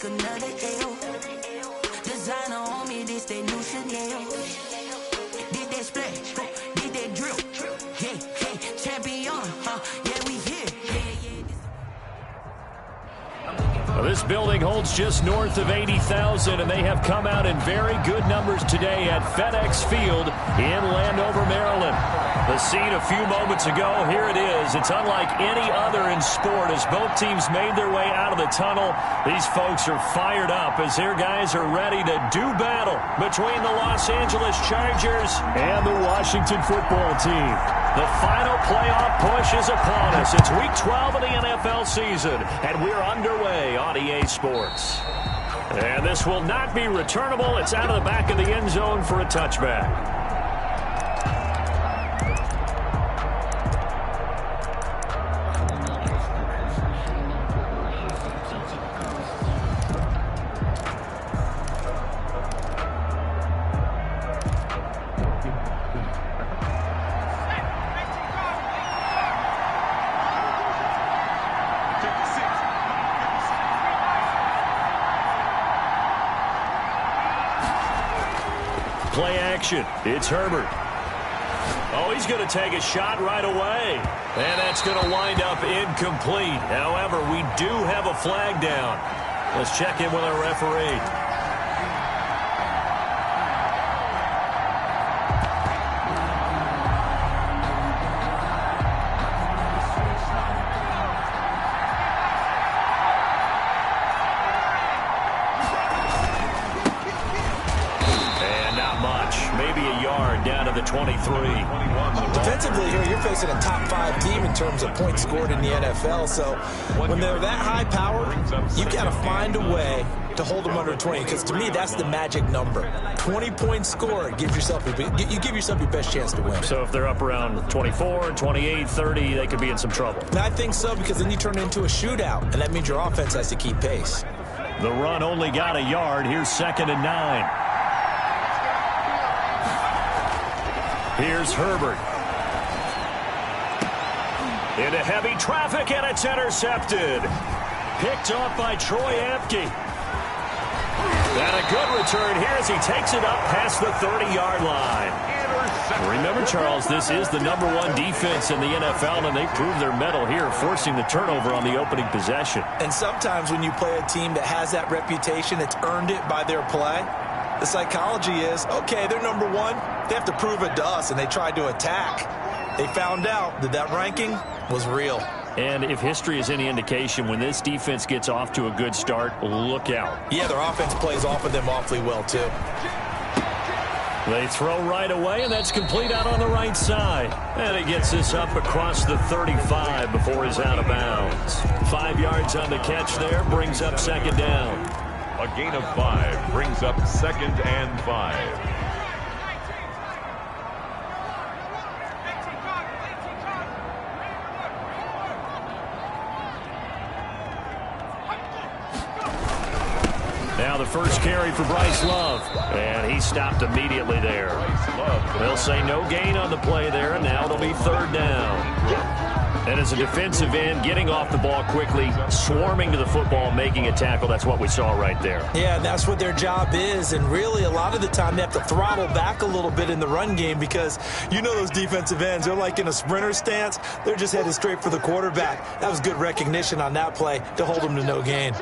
take another L. Designer on me, this they new Chanel. Did that splash, did that drip. Yeah, yeah, champion, yeah, we here. This building holds just north of 80,000, and they have come out in very good numbers today at FedEx Field in Landover, Maryland. The scene a few moments ago, here it is. It's unlike any other in sport as both teams made their way out of the tunnel. These folks are fired up as their guys are ready to do battle between the Los Angeles Chargers and the Washington football team. The final playoff push is upon us. It's Week 12 of the NFL season, and we're underway on EA Sports. And this will not be returnable. It's out of the back of the end zone for a touchback. Play action. It's Herbert. Oh, he's going to take a shot right away. And that's going to wind up incomplete. However, we do have a flag down. Let's check in with our referee. Down to the 23. Defensively here, you're facing a top 5 team in terms of points scored in the NFL. So when they're that high powered, you got to find a way to hold them under 20. Because to me, that's the magic number. 20 points scored gives yourself you give yourself your best chance to win. So if they're up around 24, 28, 30, they could be in some trouble. And I think so, because then you turn it into a shootout, and that means your offense has to keep pace. The run only got a yard. Here's 2nd and 9. Here's Herbert. Into heavy traffic, and it's intercepted. Picked off by Troy Apke. And a good return here as he takes it up past the 30-yard line. Remember, Charles, this is the #1 defense in the NFL, and they proved their mettle here, forcing the turnover on the opening possession. And sometimes when you play a team that has that reputation, it's earned it by their play. The psychology is, okay, they're #1. They have to prove it to us, and they tried to attack. They found out that that ranking was real. And if history is any indication, when this defense gets off to a good start, look out. Yeah, their offense plays off of them awfully well, too. They throw right away, and that's complete out on the right side. And he gets this up across the 35 before he's out of bounds. 5 yards on the catch there, brings up 2nd down. A gain of 5 brings up 2nd and 5. Now the first carry for Bryce Love, and he stopped immediately there. They'll say no gain on the play there, and now it'll be 3rd down. And as a defensive end, getting off the ball quickly, swarming to the football, making a tackle, that's what we saw right there. Yeah, that's what their job is, and really a lot of the time they have to throttle back a little bit in the run game because you know those defensive ends, they're like in a sprinter stance. They're just headed straight for the quarterback. That was good recognition on that play to hold them to no gain.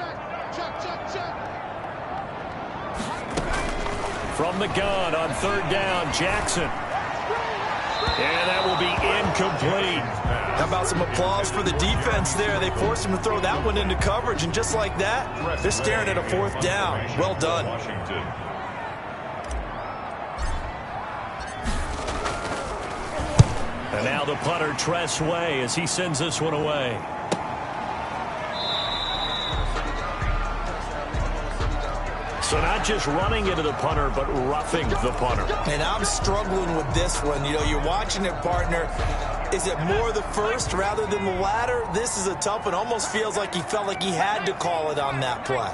From the gun on 3rd down, Jackson. And that will be incomplete. How about some applause for the defense there? They forced him to throw that one into coverage, and just like that, they're staring at a 4th down. Well done. And now the punter, Tress Way, as he sends this one away. So not just running into the punter, but roughing the punter. And I'm struggling with this one. You know, you're watching it, partner. Is it more the first rather than the latter? This is a tough one. Almost feels like he felt like he had to call it on that play.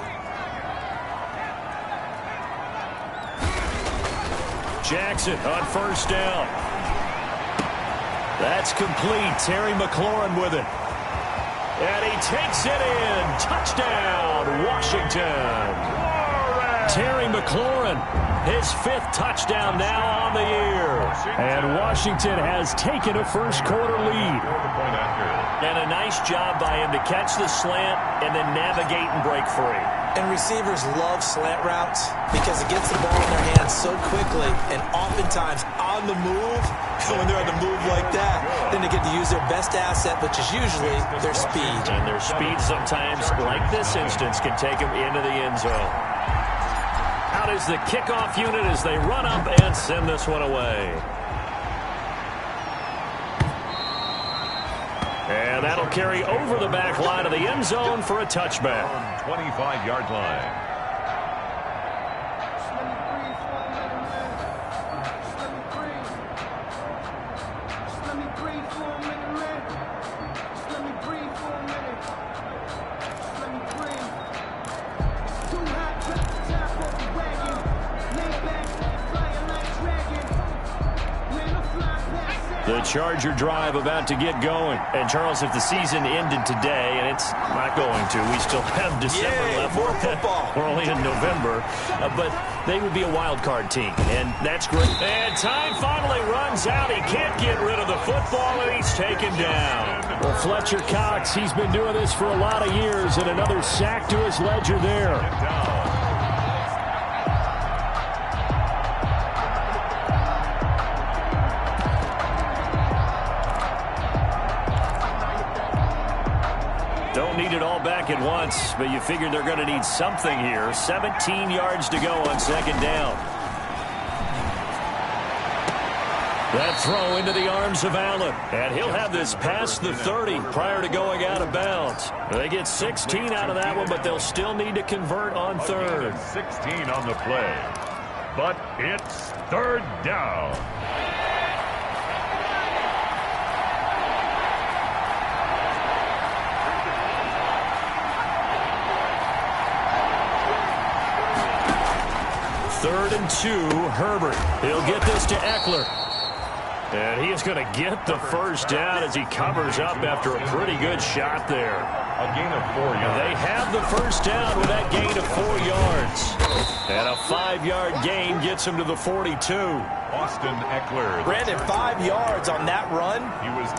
Jackson on 1st down. That's complete. Terry McLaurin with it. And he takes it in. Touchdown, Washington. Terry McLaurin, his 5th touchdown now on the year. And Washington has taken a first-quarter lead. And a nice job by him to catch the slant and then navigate and break free. And receivers love slant routes because it gets the ball in their hands so quickly and oftentimes on the move. When they're on the move like that, then they get to use their best asset, which is usually their speed. And their speed sometimes, like this instance, can take them into the end zone. Out is the kickoff unit as they run up and send this one away. And that'll carry over the back line of the end zone for a touchback. 25-yard line. The Charger drive about to get going. And, Charles, if the season ended today, and it's not going to, we still have December left. More football. We're only in November. But they would be a wild card team, and that's great. And time finally runs out. He can't get rid of the football, and he's taken down. Well, Fletcher Cox, he's been doing this for a lot of years, and another sack to his ledger there. Don't need it all back at once, but you figure they're going to need something here. 17 yards to go on second down. That throw into the arms of Allen, and he'll have this past the 30 prior to going out of bounds. They get 16 out of that one, but they'll still need to convert on third. 16 on the play, but it's third down. Third and 2, Herbert. He'll get this to Eckler. And he is going to get the first down as he covers up after a pretty good shot there. A gain of 4 yards. They have the first down with that gain of 4 yards. And a 5-yard gain gets him to the 42. Austin Eckler. Brandon, 5 yards on that run.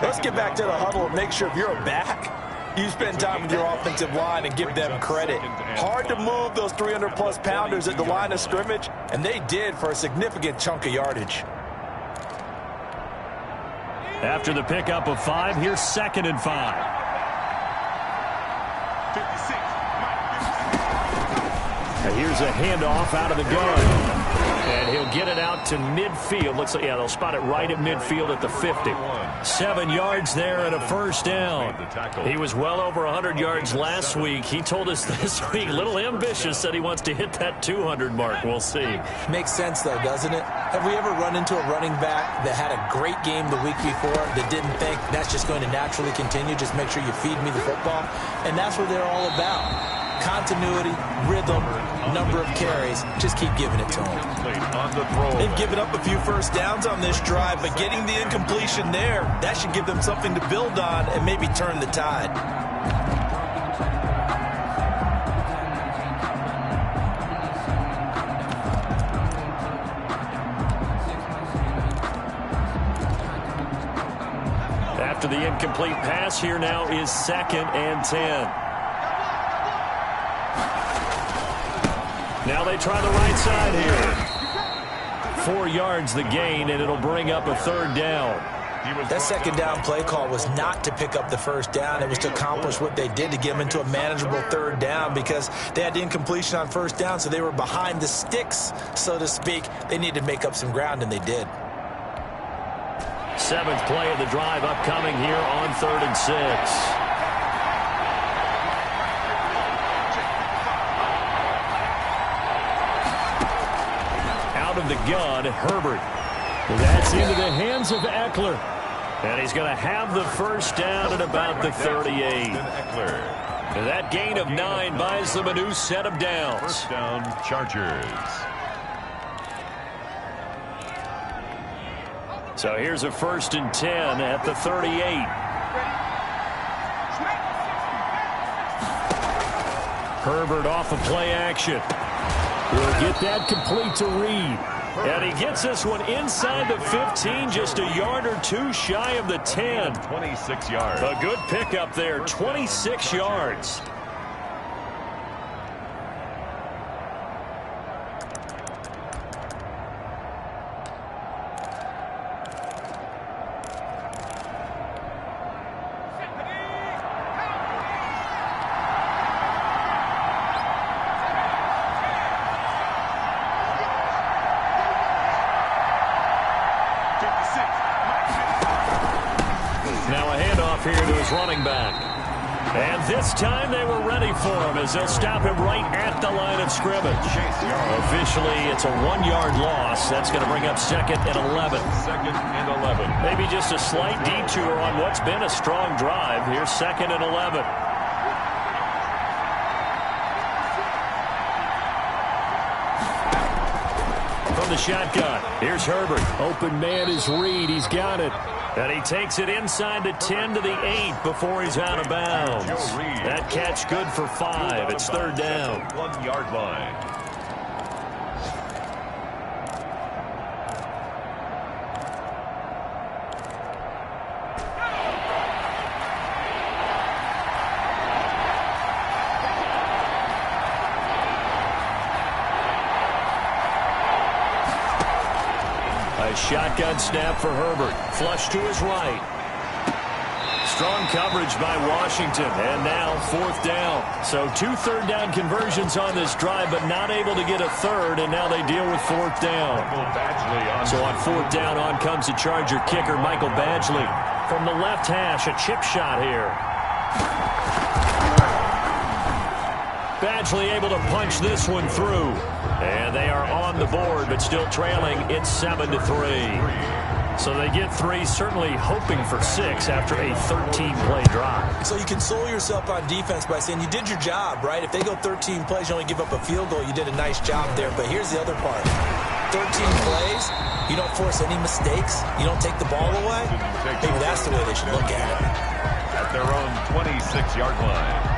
Let's get back to the huddle and make sure if you're a back, you spend time with your offensive line and give them credit. Hard to move those 300-plus pounders at the line of scrimmage, and they did for a significant chunk of yardage. After the pickup of 5, here's 2nd and 5. And here's a handoff out of the gun. And he'll get it out to midfield. Looks like, yeah, they'll spot it right at midfield at the 50. 7 yards there and a first down. He was well over 100 yards last week. He told us this week, a little ambitious, said he wants to hit that 200 mark. We'll see. Makes sense, though, doesn't it? Have we ever run into a running back that had a great game the week before that didn't think that's just going to naturally continue? Just make sure you feed me the football. And that's what they're all about. Continuity, rhythm, number of carries. Just keep giving it to them. They've given up a few first downs on this drive, but getting the incompletion there, that should give them something to build on and maybe turn the tide. After the incomplete pass, here now is 2nd and 10. Now they try the right side here. 4 yards the gain, and it'll bring up a third down. That second down play call was not to pick up the first down. It was to accomplish what they did to get them into a manageable third down because they had the incompletion on first down, so they were behind the sticks, so to speak. They needed to make up some ground, and they did. 7th play of the drive upcoming here on 3rd and 6. Of the gun, Herbert. That's into the hands of Eckler. And he's going to have the first down at about the 38. And that gain of 9 buys them a new set of downs. First down, Chargers. So here's a 1st and 10 at the 38. Herbert off of play action. We'll get that complete to Reed. And he gets this one inside the 15, just a yard or two shy of the 10. 26 yards. A good pickup there, 26 yards. Running back. And this time they were ready for him as they'll stop him right at the line of scrimmage. Officially, it's a 1-yard loss. That's going to bring up 2nd and 11. 2nd and 11. Maybe just a slight detour on what's been a strong drive. Here's 2nd and 11. From the shotgun, here's Herbert. Open man is Reed. He's got it. And he takes it inside the 10 to the 8 before he's out of bounds. That catch good for 5. It's 3rd down. 1-yard line. Shotgun snap for Herbert. Flush to his right. Strong coverage by Washington. And now 4th down. So 2 third-down conversions on this drive, but not able to get a third, and now they deal with 4th down. So on 4th down, on comes the Charger kicker, Michael Badgley. From the left hash, a chip shot here. Badgley able to punch this one through. And they are on the board, but still trailing. It's 7-3. So they get 3, certainly hoping for 6 after a 13-play drive. So you console yourself on defense by saying you did your job, right? If they go 13 plays, you only give up a field goal, you did a nice job there. But here's the other part. 13 plays, you don't force any mistakes, you don't take the ball away. Maybe that's the way they should look at it. At their own 26-yard line.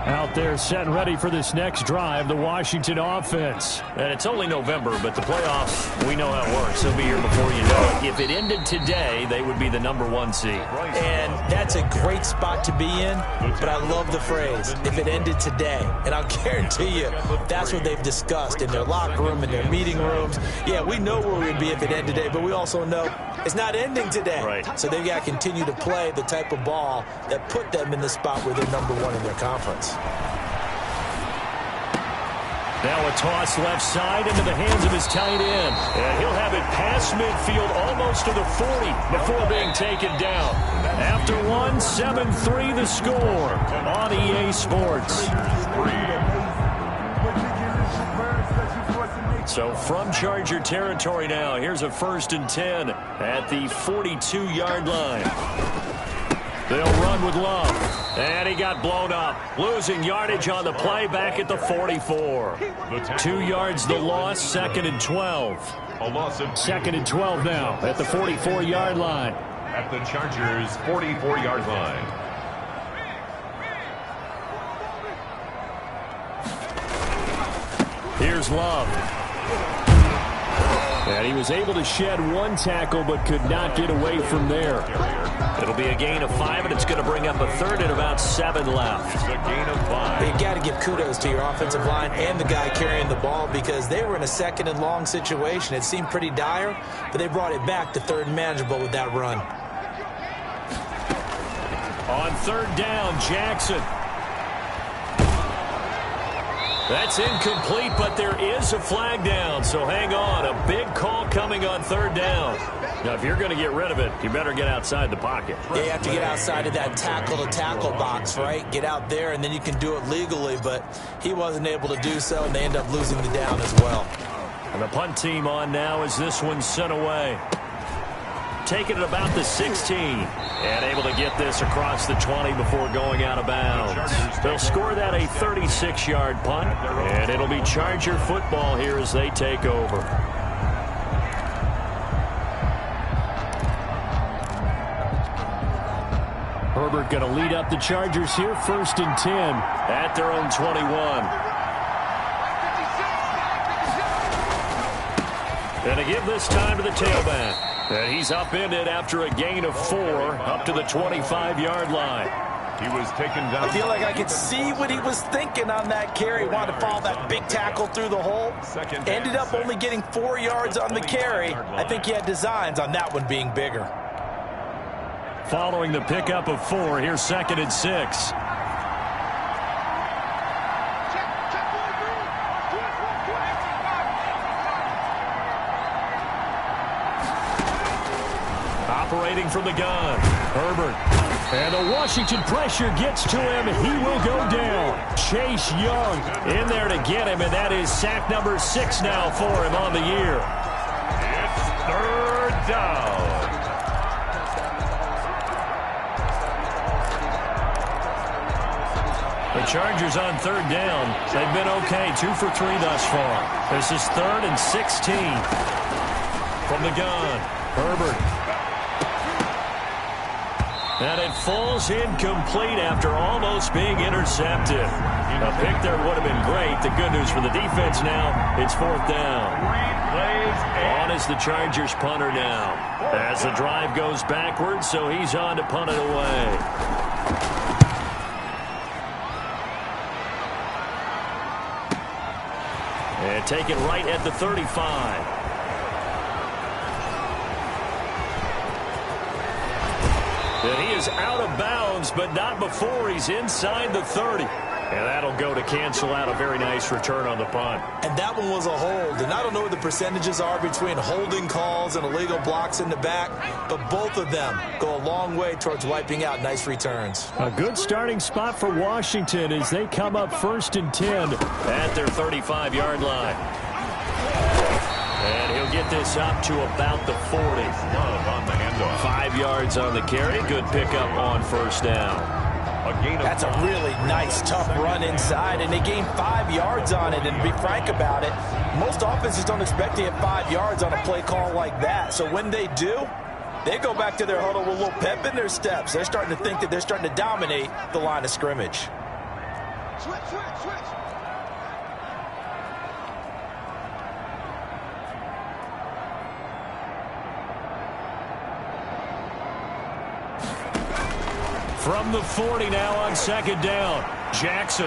Out there set and ready for this next drive, the Washington offense. And it's only November, but the playoffs, we know how it works. They'll be here before you know it. If it ended today, they would be the #1 seed. And that's a great spot to be in, but I love the phrase, if it ended today. And I'll guarantee you, that's what they've discussed in their locker room, in their meeting rooms. Yeah, we know where we'd be if it ended today, but we also know it's not ending today. Right. So they've got to continue to play the type of ball that put them in the spot where they're #1 in their conference. Now a toss left side into the hands of his tight end. And he'll have it past midfield almost to the 40 before being taken down. After 1, 7-3 the score on EA Sports. So from Charger territory now, here's a 1st and 10 at the 42-yard line. They'll run with Love. And he got blown up. Losing yardage on the play back at the 44. 2 yards the loss, 2nd and 12. 2nd and 12 now at the 44-yard line. At the Chargers' 44-yard line. Here's Love. And he was able to shed 1 tackle but could not get away from there. It'll be a gain of 5, and it's going to bring up a 3rd and about 7 left. It's a gain of 5. You've got to give kudos to your offensive line and the guy carrying the ball because they were in a 2nd and long situation. It seemed pretty dire, but they brought it back to 3rd and manageable with that run. On 3rd down, Jackson. That's incomplete, but there is a flag down, so hang on. A big call coming on 3rd down. Now, if you're going to get rid of it, you better get outside the pocket. Yeah, you have to get outside of that tackle-to-tackle box, right? Get out there, and then you can do it legally, but he wasn't able to do so, and they end up losing the down as well. And the punt team on now as this one's sent away. Taking it about the 16 and able to get this across the 20 before going out of bounds. They'll score that a 36-yard punt, and it'll be Charger football here as they take over. Herbert going to lead up the Chargers here, 1st and 10 at their own 21. And to give this time to the tailback. And he's upended after a gain of 4 up to the 25-yard line. He was taken down. I feel like I could see what he was thinking on that carry. Wanted to follow that big tackle through the hole. Ended up only getting 4 yards on the carry. I think he had designs on that one being bigger. Following the pickup of 4, here's 2nd and 6. Operating from the gun, Herbert. And the Washington pressure gets to him. He will go down. Chase Young in there to get him, and that is sack number 6 now for him on the year. It's 3rd down. The Chargers on 3rd down. They've been okay, 2 for 3 thus far. This is 3rd and 16. From the gun, Herbert. And it falls incomplete after almost being intercepted. A pick there would have been great. The good news for the defense now, it's 4th down. On is the Chargers punter now. As the drive goes backwards, so he's on to punt it away. And take it right at the 35. And he is out of bounds, but not before he's inside the 30. And that'll go to cancel out a very nice return on the punt. And that one was a hold. And I don't know what the percentages are between holding calls and illegal blocks in the back, but both of them go a long way towards wiping out nice returns. A good starting spot for Washington as they come up 1st and 10 at their 35-yard line. And he'll get this up to about the 40. On the handoff. 5 yards on the carry. Good pickup on 1st down. That's a really nice, tough run inside, and they gained 5 yards on it. And to be frank about it, most offenses don't expect to get 5 yards on a play call like that. So when they do, they go back to their huddle with a little pep in their steps. They're starting to think that they're starting to dominate the line of scrimmage. Switch. From the 40 now on 2nd down. Jackson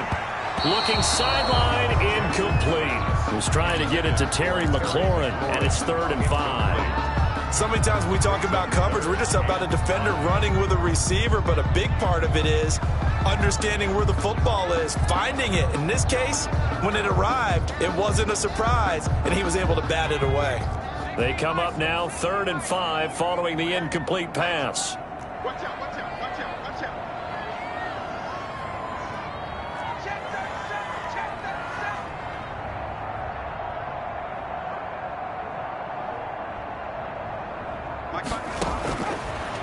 looking sideline, incomplete. Was trying to get it to Terry McLaurin, and it's 3rd and 5. So many times when we talk about coverage, we're just about a defender running with a receiver, but a big part of it is understanding where the football is, finding it. In this case, when it arrived, it wasn't a surprise, and he was able to bat it away. They come up now 3rd and 5 following the incomplete pass. Watch out.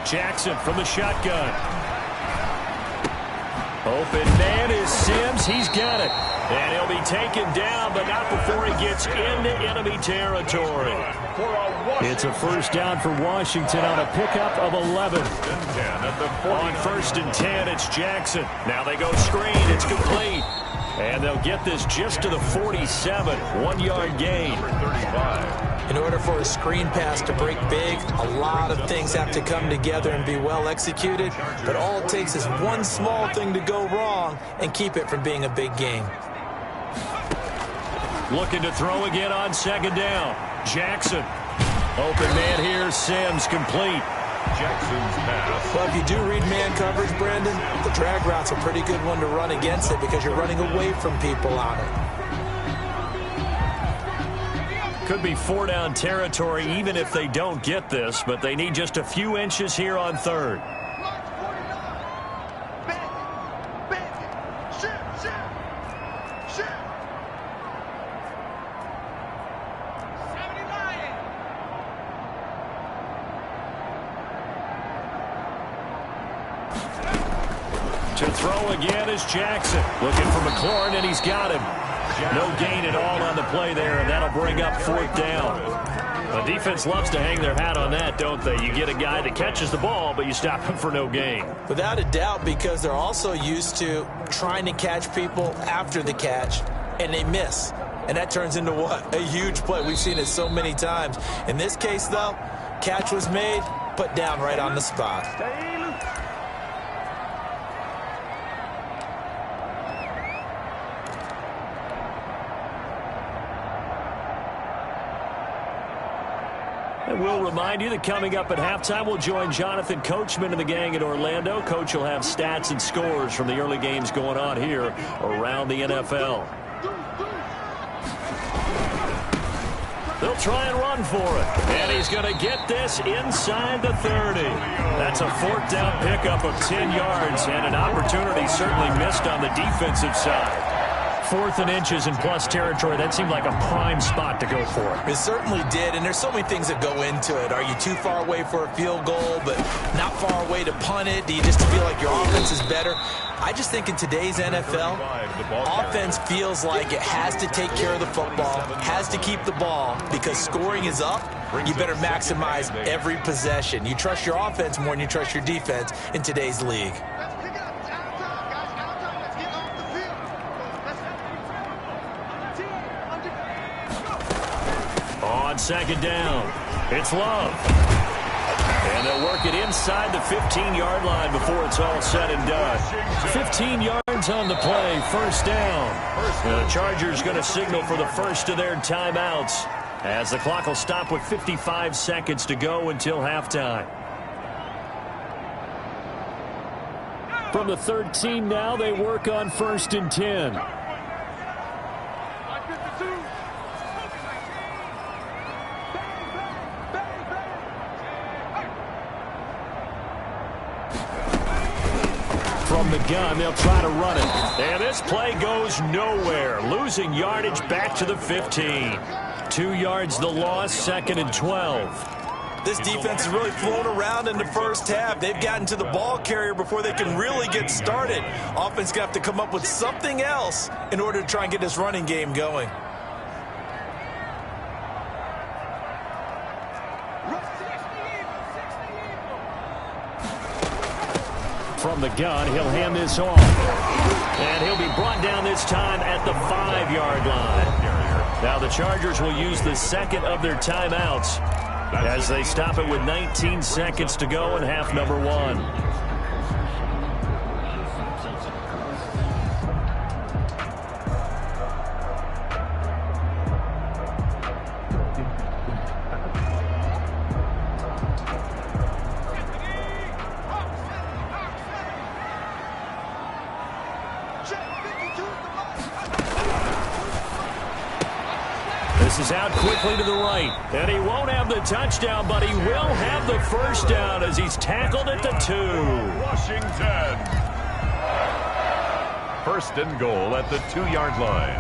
Jackson from the shotgun. Open man is Sims. He's got it. And he'll be taken down, but not before he gets into enemy territory. It's a 1st down for Washington on a pickup of 11. On 1st and 10, it's Jackson. Now they go screen. It's complete. And they'll get this just to the 47. 1-yard gain. In order for a screen pass to break big, a lot of things have to come together and be well executed. But all it takes is one small thing to go wrong and keep it from being a big game. Looking to throw again on 2nd down. Jackson. Open man here. Sims complete. Jackson's pass. Well, if you do read man coverage, Brandon, the drag route's a pretty good one to run against it because you're running away from people on it. Could be 4-down territory even if they don't get this, but they need just a few inches here on 3rd. To throw again is Jackson. Looking for McLaurin, and he's got him. No gain at all on the play there, and that'll bring up 4th down. The defense loves to hang their hat on that, don't they? You get a guy that catches the ball, but you stop him for no gain. Without a doubt, because they're also used to trying to catch people after the catch, and they miss. And that turns into what? A huge play. We've seen it so many times. In this case, though, catch was made, put down right on the spot. And we'll remind you that coming up at halftime, we'll join Jonathan Coachman and the gang in Orlando. Coach will have stats and scores from the early games going on here around the NFL. They'll try and run for it. And he's going to get this inside the 30. That's a fourth down pickup of 10 yards and an opportunity certainly missed on the defensive side. 4th and inches in plus territory. That seemed like a prime spot to go for. It certainly did, and there's so many things that go into it. Are you too far away for a field goal, but not far away to punt it? Do you just feel like your offense is better? I just think in today's NFL, offense feels like it has to take care of the football, has to keep the ball, because scoring is up. You better maximize every possession. You trust your offense more than you trust your defense in today's league. On second down, it's Love. And they'll work it inside the 15-yard line before it's all said and done. 15 yards on the play, first down. And the Chargers going to signal for the first of their timeouts as the clock will stop with 55 seconds to go until halftime. From the 13 now, they work on 1st and 10. From the gun, they'll try to run it. And this play goes nowhere. Losing yardage back to the 15. 2 yards the loss, 2nd and 12. This defense has really flown around in the first half. They've gotten to the ball carrier before they can really get started. Offense going to have to come up with something else in order to try and get this running game going. From the gun, he'll hand this off. And he'll be brought down this time at the 5-yard line. Now the Chargers will use the second of their timeouts as they stop it with 19 seconds to go in half number 1. This is out quickly to the right, and he won't have the touchdown, but he will have the first down as he's tackled at the 2. Washington. 1st and goal at the 2-yard line.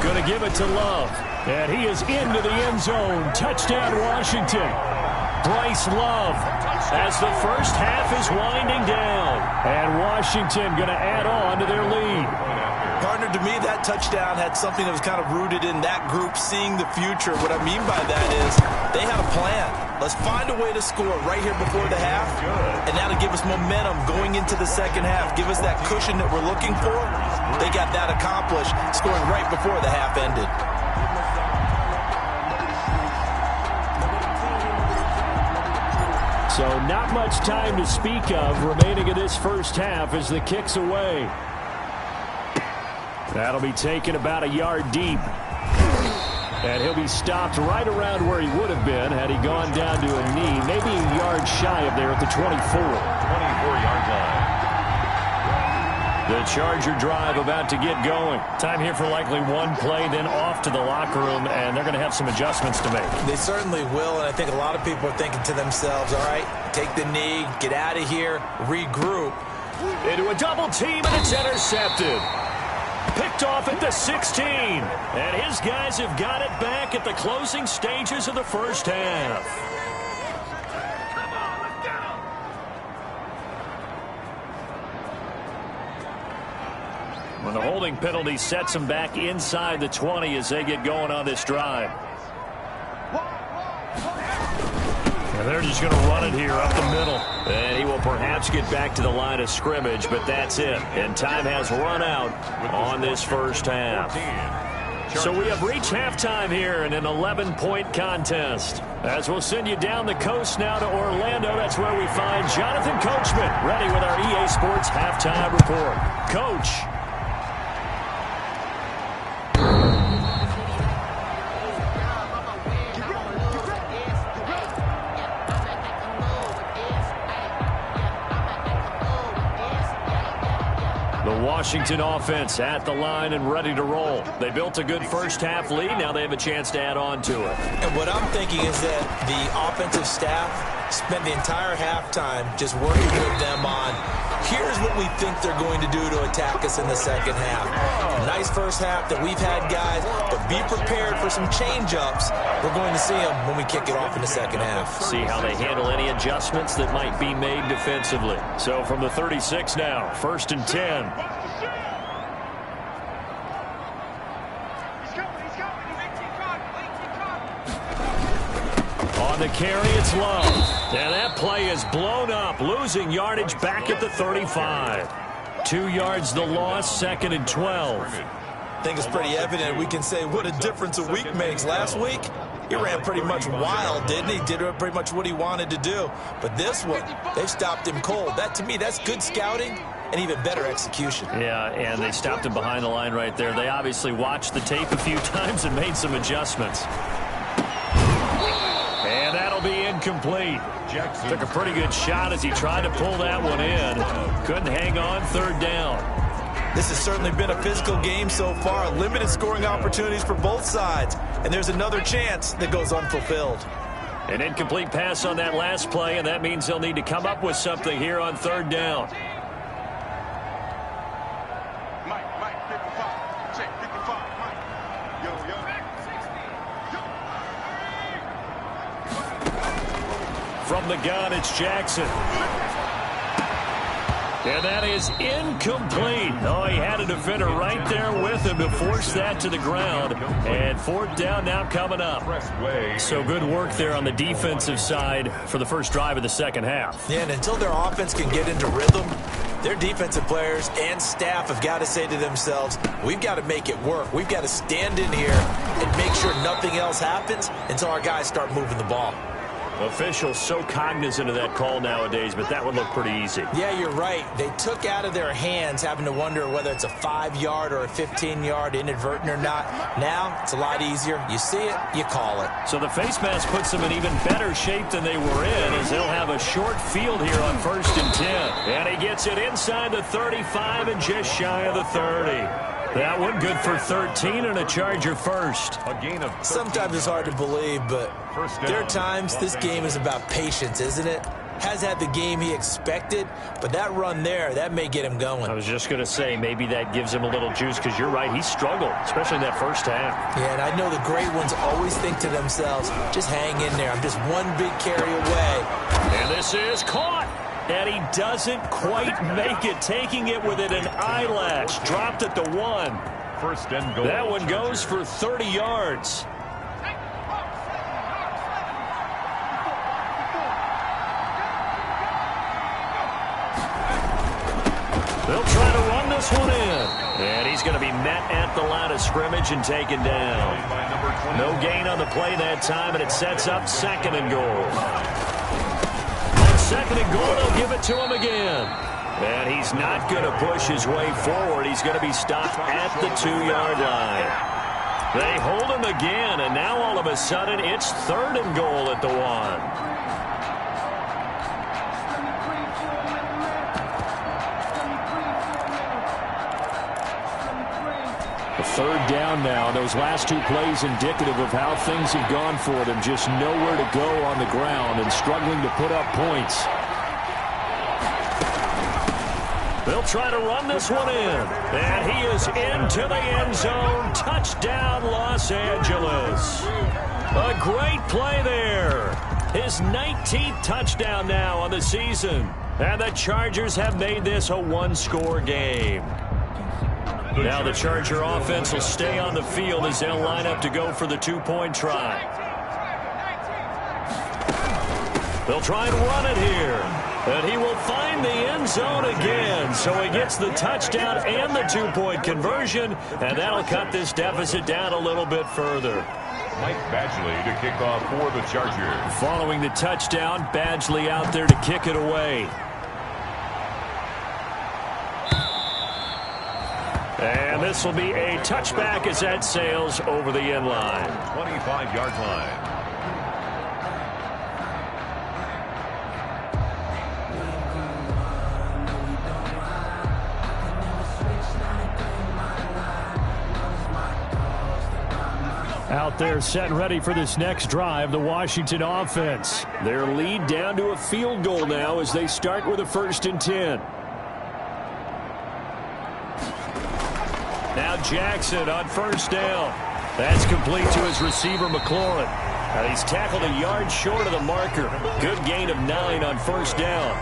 Going to give it to Love, and he is into the end zone. Touchdown, Washington. Bryce Love as the first half is winding down. And Washington going to add on to their lead. Partner, to me, that touchdown had something that was kind of rooted in that group seeing the future. What I mean by that is they had a plan. Let's find a way to score right here before the half, and that'll give us momentum going into the second half. Give us that cushion that we're looking for. They got that accomplished, scoring right before the half ended. So not much time to speak of remaining in this first half as the kick's away. That'll be taken about a yard deep. And he'll be stopped right around where he would have been had he gone down to a knee, maybe a yard shy of there at the 24. 24-yard line. The Charger drive about to get going. Time here for likely one play, then off to the locker room, and they're going to have some adjustments to make. They certainly will, and I think a lot of people are thinking to themselves, all right, take the knee, get out of here, regroup. Into a double team, and it's intercepted. Picked off at the 16, and his guys have got it back at the closing stages of the first half. holding penalty sets them back inside the 20 as they get going on this drive. And they're just going to run it here up the middle. And he will perhaps get back to the line of scrimmage, but that's it. And time has run out on this first half. So we have reached halftime here in an 11-point contest. As we'll send you down the coast now to Orlando, that's where we find Jonathan Coachman, ready with our EA Sports halftime report. Coach. Washington offense at the line and ready to roll. They built a good first-half lead. Now they have a chance to add on to it. And what I'm thinking is that the offensive staff spent the entire halftime just working with them on, here's what we think they're going to do to attack us in the second half. A nice first half that we've had, guys, but be prepared for some change-ups. We're going to see them when we kick it off in the second half. See how they handle any adjustments that might be made defensively. So from the 36 now, 1st and 10. The carry, it's low. And that play is blown up, losing yardage back at the 35. 2 yards the loss, 2nd and 12. I think it's pretty evident. We can say what a difference a week makes. Last week, he ran pretty much wild, didn't he? Did pretty much what he wanted to do. But this one, they stopped him cold. That, to me, that's good scouting and even better execution. Yeah, and they stopped him behind the line right there. They obviously watched the tape a few times and made some adjustments. And that'll be incomplete. Took a pretty good shot as he tried to pull that one in. Couldn't hang on, 3rd down. This has certainly been a physical game so far. Limited scoring opportunities for both sides. And there's another chance that goes unfulfilled. An incomplete pass on that last play, and that means they'll need to come up with something here on 3rd down. Mike, 55. Check, 55. Mike. Yo. From the gun, it's Jackson. And that is incomplete. Oh, he had a defender right there with him to force that to the ground. And 4th down now coming up. So good work there on the defensive side for the first drive of the second half. Yeah, and until their offense can get into rhythm, their defensive players and staff have got to say to themselves, we've got to make it work. We've got to stand in here and make sure nothing else happens until our guys start moving the ball. Officials so cognizant of that call nowadays, but that one looked pretty easy. Yeah, you're right. They took out of their hands having to wonder whether it's a 5-yard or a 15-yard inadvertent or not. Now, it's a lot easier. You see it, you call it. So the face mask puts them in even better shape than they were in as they'll have a short field here on 1st and 10. And he gets it inside the 35 and just shy of the 30. That one good for 13 and a Charger first. Sometimes it's hard to believe, but there are times this game is about patience, isn't it? Has had the game he expected, but that run there, that may get him going. I was just going to say, maybe that gives him a little juice because you're right, he struggled, especially in that first half. Yeah, and I know the great ones always think to themselves, just hang in there. I'm just one big carry away. And this is caught. And he doesn't quite make it, taking it within an eyelash. Dropped at the 1. 1st and goal. That one goes for 30 yards. They'll try to run this one in. And he's going to be met at the line of scrimmage and taken down. No gain on the play that time, and it sets up 2nd and goal. 2nd and goal, they'll give it to him again. And he's not going to push his way forward. He's going to be stopped at the 2-yard line. They hold him again, and now all of a sudden it's 3rd and goal at the 1. A 3rd down now. Those last 2 plays indicative of how things have gone for them. Just nowhere to go on the ground and struggling to put up points. They'll try to run this one in. And he is into the end zone. Touchdown, Los Angeles. A great play there. His 19th touchdown now on the season. And the Chargers have made this a 1-score game. Now the Charger offense will stay on the field as they'll line up to go for the two-point try. They'll try and run it here. And he will find the end zone again. So he gets the touchdown and the two-point conversion. And that'll cut this deficit down a little bit further. Mike Badgley to kick off for the Chargers. Following the touchdown, Badgley out there to kick it away. And this will be a touchback as that sails over the end line. 25-yard line. Out there set and ready for this next drive, the Washington offense. Their lead down to a field goal now as they start with a 1st and 10. Now Jackson on 1st down. That's complete to his receiver, McLaurin. And he's tackled a yard short of the marker. Good gain of 9 on 1st down.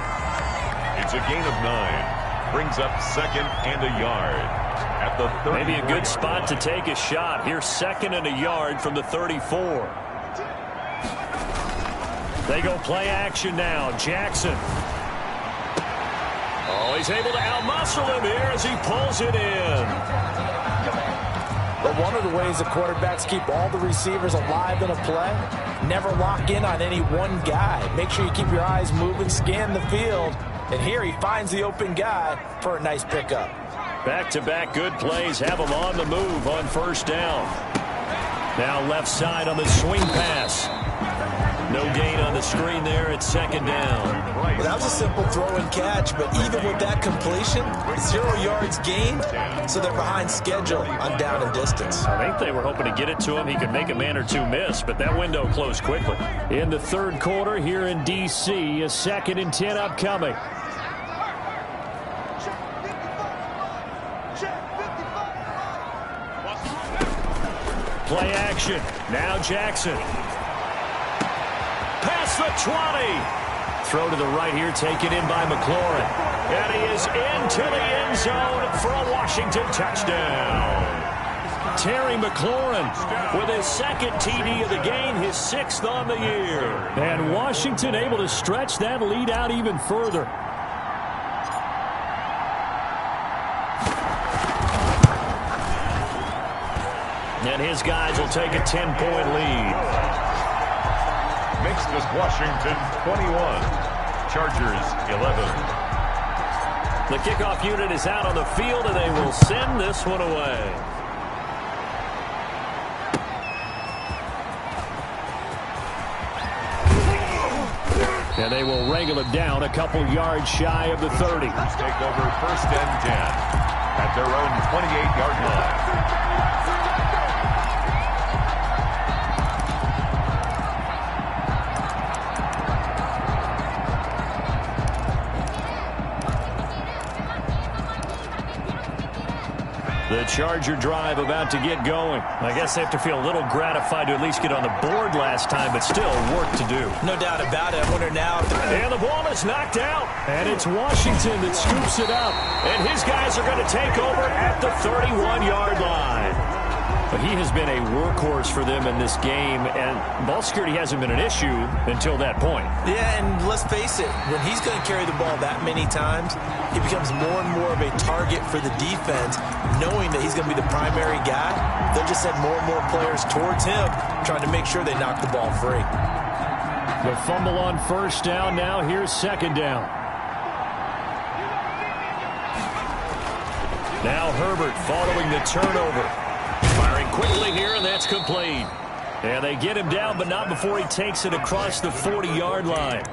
It's a gain of 9. Brings up 2nd and a yard. At the 34. Maybe a good spot to take a shot. Here's 2nd and a yard from the 34. They go play action now. Jackson. Oh, he's able to outmuscle him here as he pulls it in. But one of the ways the quarterbacks keep all the receivers alive in a play, never lock in on any one guy. Make sure you keep your eyes moving, scan the field. And here he finds the open guy for a nice pickup. Back-to-back good plays have him on the move on 1st down. Now left side on the swing pass. No gain on the screen there at 2nd down. Well, that was a simple throw and catch, but even with that completion, 0 yards gained, so they're behind schedule on down and distance. I think they were hoping to get it to him. He could make a man or two miss, but that window closed quickly. In the 3rd quarter here in D.C., a 2nd and 10 upcoming. Play action. Now Jackson. Past the 20. Throw to the right here, taken in by McLaurin. And he is into the end zone for a Washington touchdown. Terry McLaurin with his 2nd TD of the game, his 6th on the year. And Washington able to stretch that lead out even further. And his guys will take a 10-point lead. Makes this Washington 21. Chargers 11. The kickoff unit is out on the field, and they will send this one away. And they will wrangle it down a couple yards shy of the 30. Take over 1st and 10 at their own 28-yard line. The Charger drive about to get going. I guess they have to feel a little gratified to at least get on the board last time, but still work to do. No doubt about it. I wonder now. And the ball is knocked out. And it's Washington that scoops it up. And his guys are going to take over at the 31-yard line. But he has been a workhorse for them in this game, and ball security hasn't been an issue until that point. Yeah, and let's face it, when he's going to carry the ball that many times, he becomes more and more of a target for the defense, knowing that he's going to be the primary guy. They'll just send more and more players towards him, trying to make sure they knock the ball free. The fumble on 1st down. Now here's 2nd down. Now Herbert following the turnover. Firing quickly here, and that's complete. And they get him down, but not before he takes it across the 40-yard line.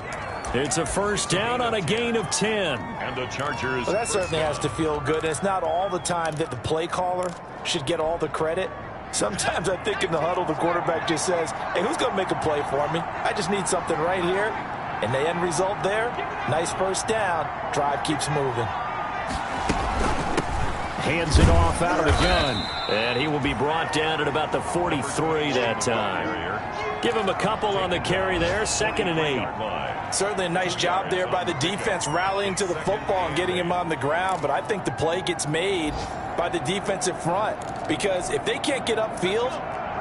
It's a 1st down on a gain of 10. And the Chargers. Well, that certainly has to feel good. And it's not all the time that the play caller should get all the credit. Sometimes I think in the huddle, the quarterback just says, hey, who's going to make a play for me? I just need something right here. And the end result there, nice 1st down. Drive keeps moving. Hands it off out of the gun. And he will be brought down at about the 43 that time. Give him a couple on the carry there. 2nd and 8. Certainly a nice job there by the defense rallying to the football and getting him on the ground. But I think the play gets made by the defensive front. Because if they can't get upfield,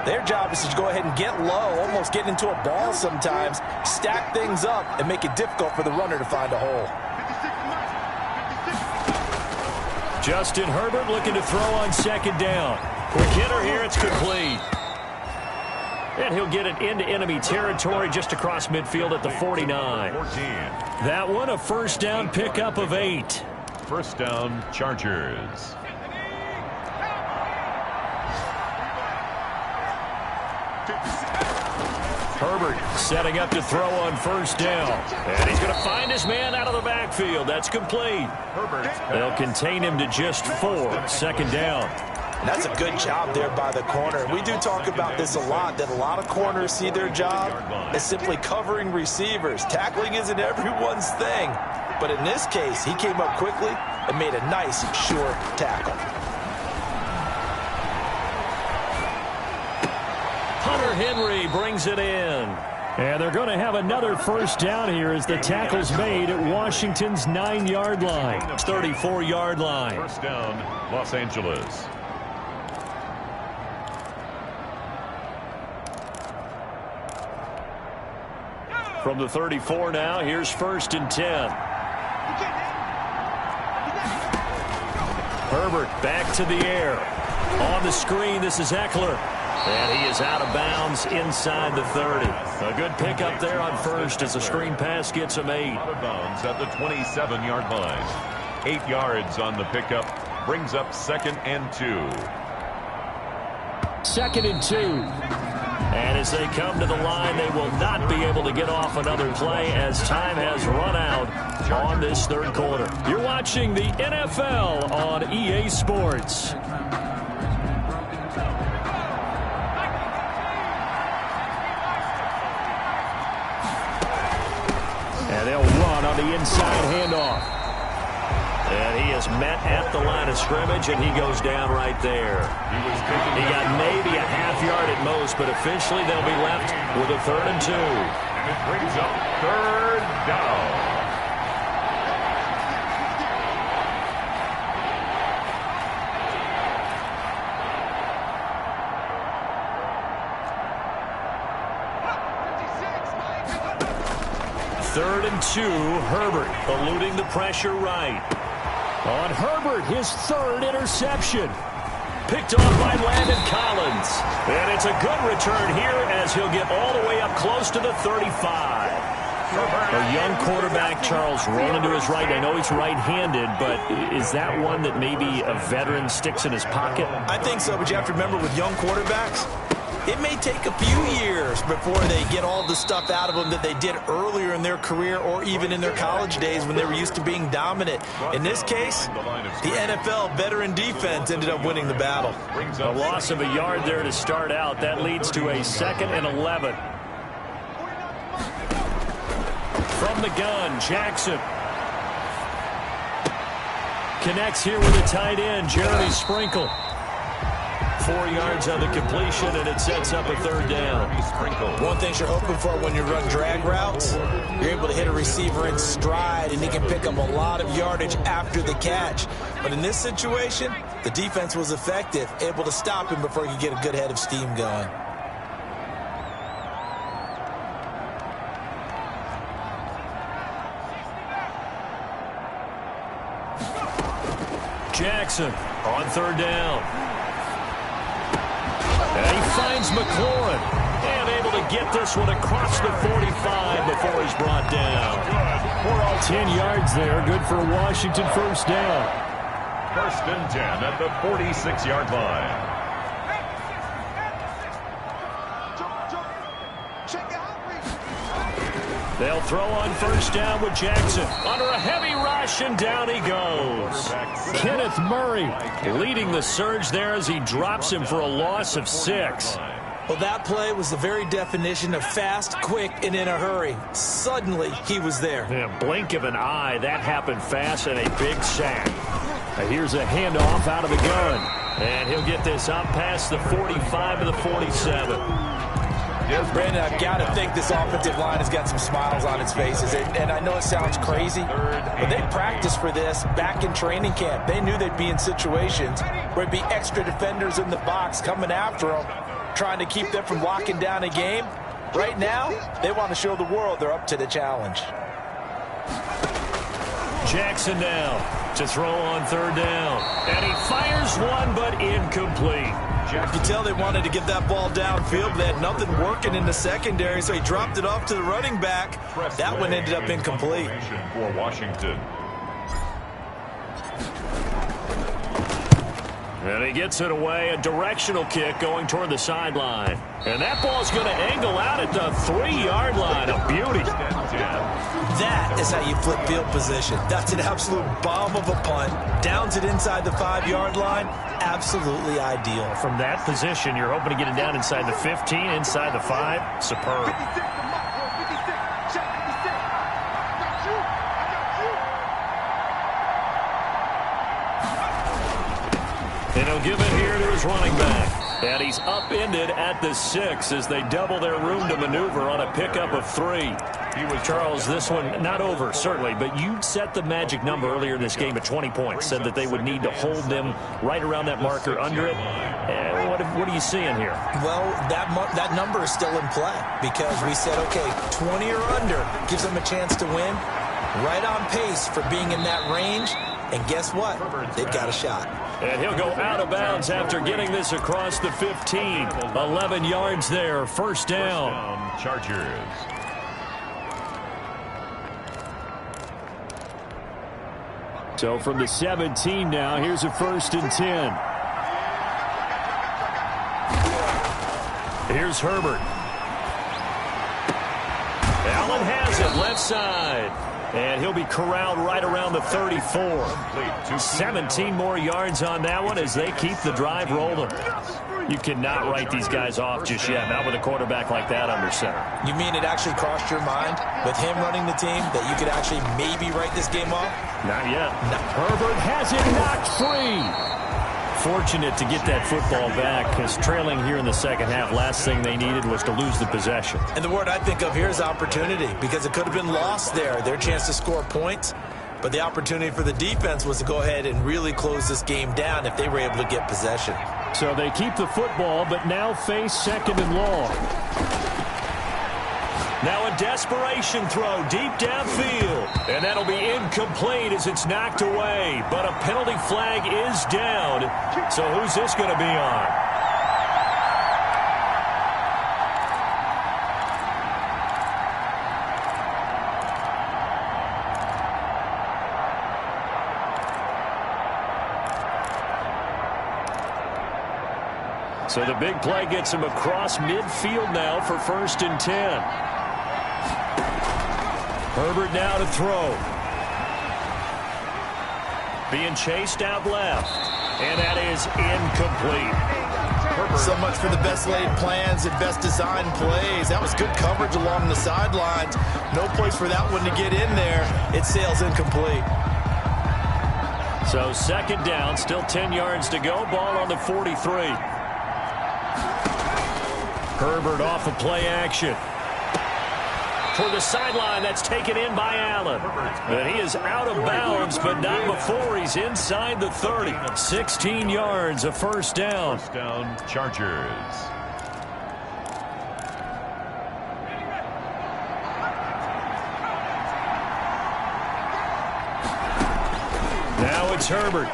their job is to go ahead and get low, almost get into a ball sometimes, stack things up, and make it difficult for the runner to find a hole. Justin Herbert looking to throw on 2nd down. Quick hitter here, it's complete. And he'll get it into enemy territory just across midfield at the 49. That one, a 1st down pickup of 8. 1st down, Chargers. Herbert setting up to throw on 1st down. And he's going to find his man out of the backfield. That's complete. They'll contain him to just 4. 2nd down. And that's a good job there by the corner. We do talk about this a lot, that a lot of corners see their job as simply covering receivers. Tackling isn't everyone's thing. But in this case, he came up quickly and made a nice, sure tackle. Hunter Henry brings it in. And they're going to have another 1st down here as the tackle's made at Washington's 9-yard line. 34-yard line. 1st down, Los Angeles. From the 34 now, here's 1st and 10. Herbert back to the air. On the screen, this is Eckler. And he is out of bounds inside the 30. A good pickup there on 1st as the screen pass gets him 8. Out of bounds at the 27-yard line. 8 yards on the pickup. Brings up 2nd and 2. 2nd and 2. And as they come to the line, they will not be able to get off another play as time has run out on this 3rd quarter. You're watching the NFL on EA Sports. And they'll run on the inside handoff. And he is met at the line of scrimmage, and he goes down right there. He got maybe a half-yard at most, but officially they'll be left with a 3rd and 2. And it brings up 3rd down. Third and 2, Herbert eluding the pressure right. On Herbert, his 3rd interception. Picked off by Landon Collins. And it's a good return here as he'll get all the way up close to the 35. A young quarterback, Charles, rolling to his right. I know he's right-handed, but is that one that maybe a veteran sticks in his pocket? I think so, but you have to remember with young quarterbacks, it may take a few years before they get all the stuff out of them that they did earlier in their career or even in their college days when they were used to being dominant. In this case, the NFL veteran defense ended up winning the battle. A loss of a yard there to start out. That leads to a 2nd and 11. From the gun, Jackson. Connects here with a tight end, Jeremy Sprinkle. 4 yards on the completion, and it sets up a 3rd down. One thing you're hoping for when you run drag routes, you're able to hit a receiver in stride, and he can pick up a lot of yardage after the catch. But in this situation, the defense was effective, able to stop him before he could get a good head of steam going. Jackson on 3rd down. And he finds McLaurin. And able to get this one across the 45 before he's brought down. 10 yards there. Good for a Washington 1st down. 1st and 10 at the 46-yard line. They'll throw on 1st down with Jackson. Under a heavy rush, and down he goes. Kenneth Murray leading the surge there as he drops him for a loss of 6. Well, that play was the very definition of fast, quick, and in a hurry. Suddenly, he was there. In a blink of an eye, that happened fast, and a big sack. Here's a handoff out of the gun. And he'll get this up past the 45 to the 47. Brandon, I've got to think this offensive line has got some smiles on its faces. And I know it sounds crazy, but they practiced for this back in training camp. They knew they'd be in situations where it'd be extra defenders in the box coming after them, trying to keep them from locking down a game. Right now, they want to show the world they're up to the challenge. Jackson now to throw on third down. And he fires one, but incomplete. You can tell they wanted to get that ball downfield. They had nothing working in the secondary, so he dropped it off to the running back. That one ended up incomplete. For Washington. And he gets it away, a directional kick going toward the sideline. And that ball's going to angle out at the 3-yard line. A beauty. That is how you flip field position. That's an absolute bomb of a punt. Downs it inside the 5-yard line. Absolutely ideal. From that position, you're hoping to get it down inside the 15, inside the 5. Superb. And he'll give it here to his running back. And he's upended at the 6 as they double their room to maneuver on a pickup of 3. Charles, this one not over, certainly, but you set the magic number earlier in this game at 20 points, said that they would need to hold them right around that marker under it. What are you seeing here? Well, that number is still in play because we said, okay, 20 or under gives them a chance to win. Right on pace for being in that range. And guess what? They've got a shot. And he'll go out of bounds after getting this across the 15. 11 yards there, first down. Chargers. So from the 17 now, here's a 1st and 10. Here's Herbert. Allen has it, left side. And he'll be corralled right around the 34. 17 more yards on that one as they keep the drive rolling. You cannot write these guys off just yet, not with a quarterback like that under center. You mean it actually crossed your mind with him running the team that you could actually maybe write this game off? Not yet. No. Herbert has it knocked free. Fortunate to get that football back because trailing here in the second half, last thing they needed was to lose the possession. And the word I think of here is opportunity because it could have been lost there, their chance to score points. But the opportunity for the defense was to go ahead and really close this game down if they were able to get possession. So they keep the football, but now face 2nd and long. Now a desperation throw deep downfield. And that'll be incomplete as it's knocked away. But a penalty flag is down. So who's this going to be on? So the big play gets him across midfield now for 1st and 10. Herbert now to throw. Being chased out left. And that is incomplete. Herbert. So much for the best laid plans and best designed plays. That was good coverage along the sidelines. No place for that one to get in there. It sails incomplete. So 2nd down, still 10 yards to go. Ball on the 43. Herbert off of play action. For the sideline, that's taken in by Allen. But he is out of bounds, but not before he's inside the 30. 16 yards, a 1st down. 1st down, Chargers. Now it's Herbert.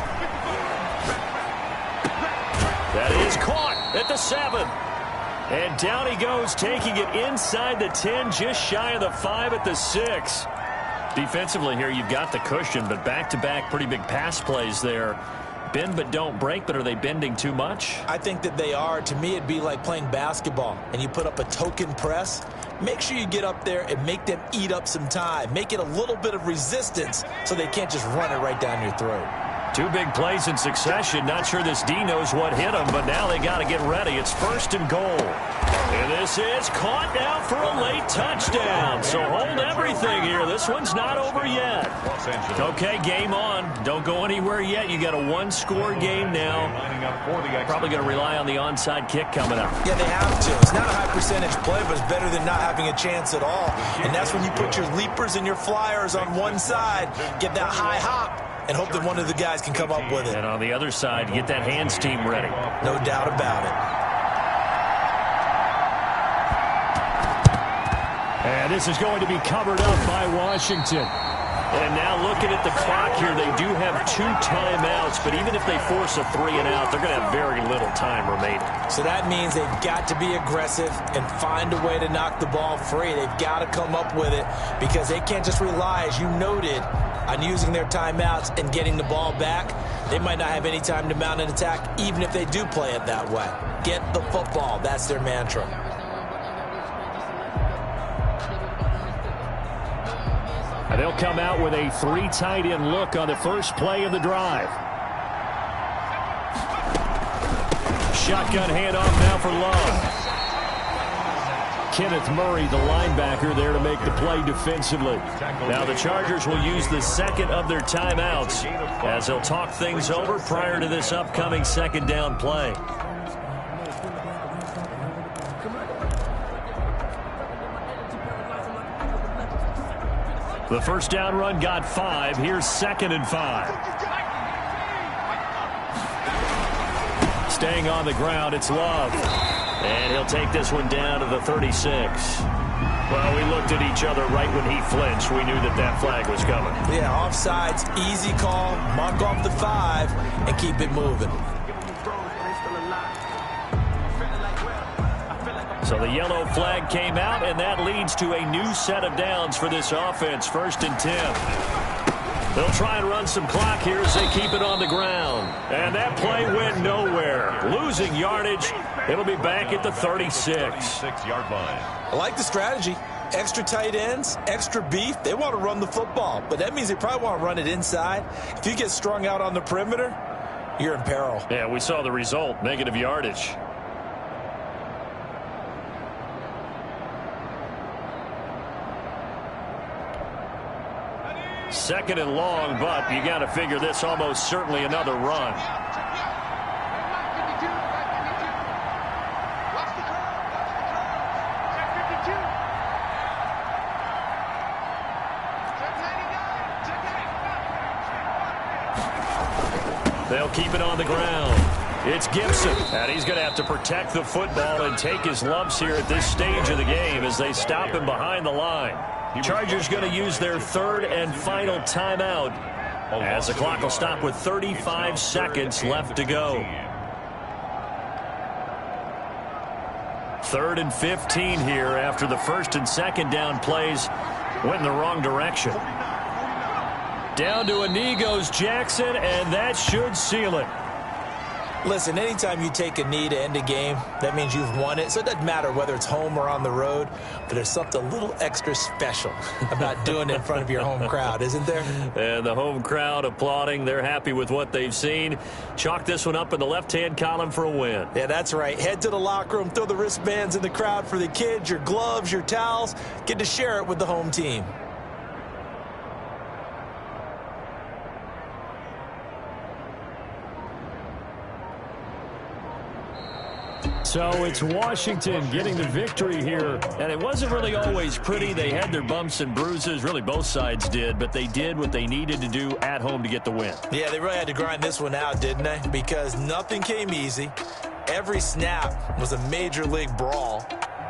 That is caught at the 7. And down he goes, taking it inside the 10, just shy of the 5 at the 6. Defensively here, you've got the cushion, but back-to-back pretty big pass plays there. Bend but don't break, but are they bending too much? I think that they are. To me, it'd be like playing basketball, and you put up a token press. Make sure you get up there and make them eat up some time. Make it a little bit of resistance so they can't just run it right down your throat. 2 big plays in succession. Not sure this D knows what hit him, but now they got to get ready. It's 1st and goal. And this is caught now for a late touchdown. So hold everything here. This one's not over yet. Okay, game on. Don't go anywhere yet. You got a one-score game now. Probably going to rely on the onside kick coming up. Yeah, they have to. It's not a high percentage play, but it's better than not having a chance at all. And that's when you put your leapers and your flyers on one side, get that high hop, and hope that one of the guys can come up with it. And on the other side, get that hands team ready. No doubt about it. And this is going to be covered up by Washington. And now looking at the clock here, they do have 2 timeouts, but even if they force a 3-and-out, they're going to have very little time remaining. So that means they've got to be aggressive and find a way to knock the ball free. They've got to come up with it because they can't just rely, as you noted, on using their timeouts and getting the ball back. They might not have any time to mount an attack, even if they do play it that way. Get the football. That's their mantra. And they'll come out with a 3 tight end look on the first play of the drive. Shotgun handoff now for Love. Kenneth Murray, the linebacker, there to make the play defensively. Now the Chargers will use the second of their timeouts as they'll talk things over prior to this upcoming second down play. The first down run got 5. Here's 2nd and 5. Staying on the ground, it's Love. And he'll take this one down to the 36. Well, we looked at each other right when he flinched. We knew that that flag was coming. Yeah, offsides, easy call. Mark off the 5 and keep it moving. So the yellow flag came out, and that leads to a new set of downs for this offense. 1st and 10. They'll try and run some clock here as they keep it on the ground. And that play went nowhere. Losing yardage. It'll be back at the 36-yard line. I like the strategy. Extra tight ends, extra beef. They want to run the football, but that means they probably want to run it inside. If you get strung out on the perimeter, you're in peril. Yeah, we saw the result. Negative yardage. Second and long, but you got to figure this almost certainly another run. They'll keep it on the ground. It's Gibson, and he's going to have to protect the football and take his lumps here at this stage of the game as they stop him behind the line. Chargers going to use their 3rd and final timeout as the clock will stop with 35 seconds left to go. 3rd and 15 here after the 1st and 2nd down plays went in the wrong direction. Down to a knee goes Jackson, and that should seal it. Listen, anytime you take a knee to end a game, that means you've won it. So it doesn't matter whether it's home or on the road, but there's something a little extra special about doing it in front of your home crowd, isn't there? And the home crowd applauding. They're happy with what they've seen. Chalk this one up in the left-hand column for a win. Yeah, that's right. Head to the locker room, throw the wristbands in the crowd for the kids, your gloves, your towels. Get to share it with the home team. So it's Washington getting the victory here. And it wasn't really always pretty. They had their bumps and bruises. Really, both sides did. But they did what they needed to do at home to get the win. Yeah, they really had to grind this one out, didn't they? Because nothing came easy. Every snap was a major league brawl.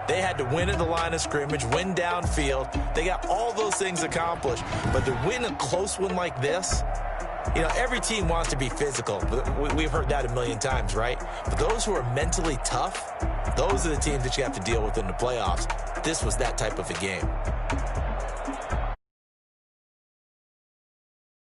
They had to win at the line of scrimmage, win downfield. They got all those things accomplished. But to win a close one like this, you know, every team wants to be physical. We've heard that a million times, right? But those who are mentally tough, those are the teams that you have to deal with in the playoffs. This was that type of a game.